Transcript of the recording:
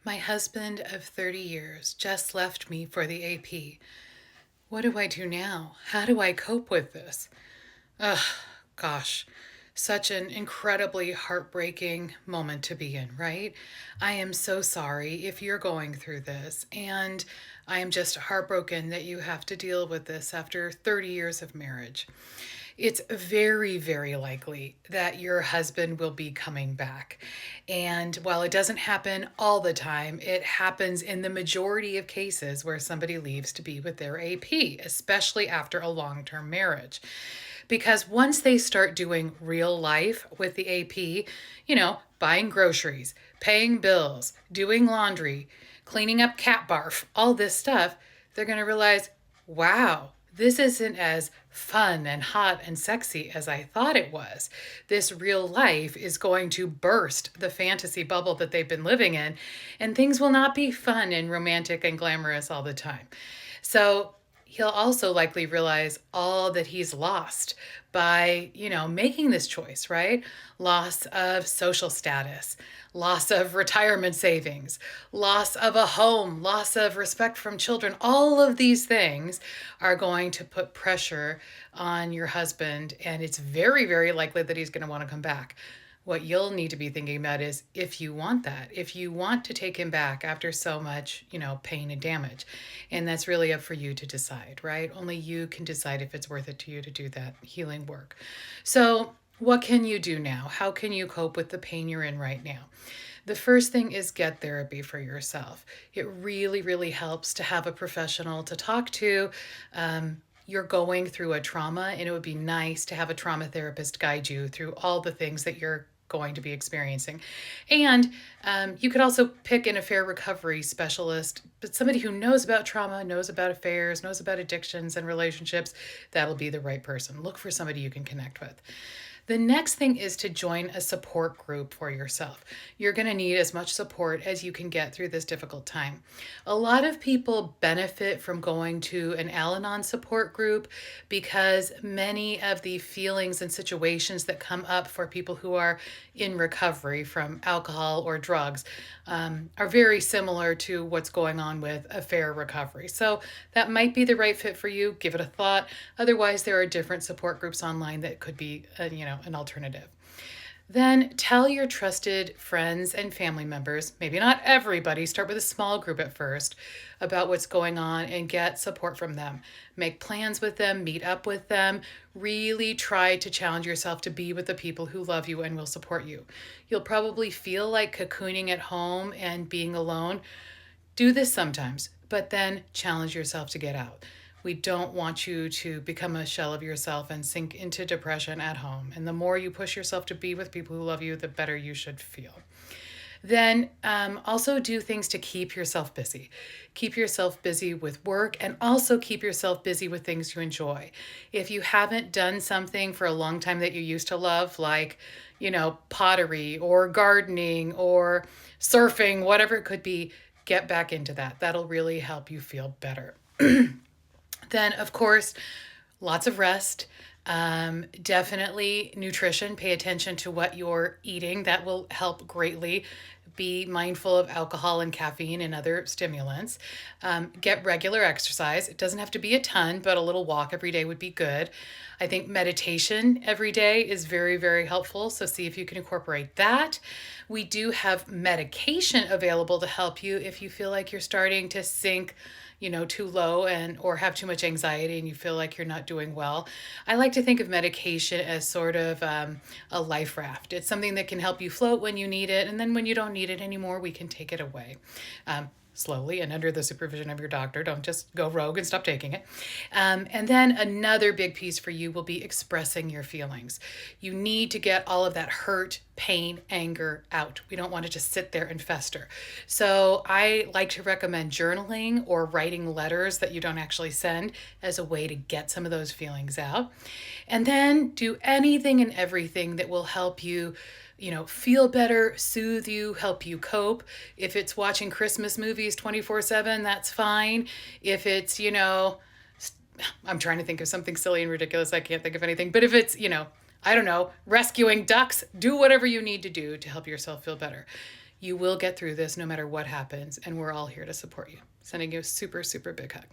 My husband of 30 years just left me for the AP. What do I do now? How do I cope with this? Ugh, gosh, such an incredibly heartbreaking moment to be in, right? I am so sorry if you're going through this, and I am just heartbroken that you have to deal with this after 30 years of marriage. It's very, very likely that your husband will be coming back. And while it doesn't happen all the time, it happens in the majority of cases where somebody leaves to be with their AP, especially after a long term marriage. Because once they start doing real life with the AP, buying groceries, paying bills, doing laundry, cleaning up cat barf, all this stuff, they're going to realize, wow, this isn't as fun and hot and sexy as I thought it was. This real life is going to burst the fantasy bubble that they've been living in, and things will not be fun and romantic and glamorous all the time. So he'll also likely realize all that he's lost by, making this choice, right? Loss of social status, loss of retirement savings, loss of a home, loss of respect from children. All of these things are going to put pressure on your husband, and it's very, very likely that he's going to want to come back. What you'll need to be thinking about is if you want that, if you want to take him back after so much, pain and damage. And that's really up for you to decide, right? Only you can decide if it's worth it to you to do that healing work. So, what can you do now? How can you cope with the pain you're in right now? The first thing is get therapy for yourself. It really, really helps to have a professional to talk to. You're going through a trauma, and it would be nice to have a trauma therapist guide you through all the things that you're going to be experiencing. And you could also pick an affair recovery specialist, but somebody who knows about trauma, knows about affairs, knows about addictions and relationships. That'll be the right person. Look for somebody you can connect with. The next thing is to join a support group for yourself. You're going to need as much support as you can get through this difficult time. A lot of people benefit from going to an Al Anon support group because many of the feelings and situations that come up for people who are in recovery from alcohol or drugs are very similar to what's going on with affair recovery. So that might be the right fit for you. Give it a thought. Otherwise, there are different support groups online that could be, an alternative. Then tell your trusted friends and family members, maybe not everybody, start with a small group at first, about what's going on and get support from them. Make plans with them, meet up with them. Really try to challenge yourself to be with the people who love you and will support you. You'll probably feel like cocooning at home and being alone. Do this sometimes, but then challenge yourself to get out. We don't want you to become a shell of yourself and sink into depression at home. And the more you push yourself to be with people who love you, the better you should feel. Then also do things to keep yourself busy. Keep yourself busy with work and also keep yourself busy with things you enjoy. If you haven't done something for a long time that you used to love, like, pottery or gardening or surfing, whatever it could be, get back into that. That'll really help you feel better. Then, of course, lots of rest. Definitely nutrition. Pay attention to what you're eating. That will help greatly. Be mindful of alcohol and caffeine and other stimulants. Get regular exercise. It doesn't have to be a ton, but a little walk every day would be good. I think meditation every day is very, very helpful. So see if you can incorporate that. We do have medication available to help you if you feel like you're starting to sink too low and or have too much anxiety and you feel like you're not doing well. I like to think of medication as sort of a life raft. It's something that can help you float when you need it, and then when you don't need it anymore, we can take it away. Slowly and under the supervision of your doctor. Don't just go rogue and stop taking it. And then another big piece for you will be expressing your feelings. You need to get all of that hurt, pain, anger out. We don't want it to sit there and fester. So I like to recommend journaling or writing letters that you don't actually send as a way to get some of those feelings out. And then do anything and everything that will help you feel better, soothe you, help you cope. If it's watching Christmas movies 24/7, that's fine. If it's, I'm trying to think of something silly and ridiculous. I can't think of anything. But if it's, I don't know, rescuing ducks, do whatever you need to do to help yourself feel better. You will get through this no matter what happens, and we're all here to support you. Sending you a super, super big hug.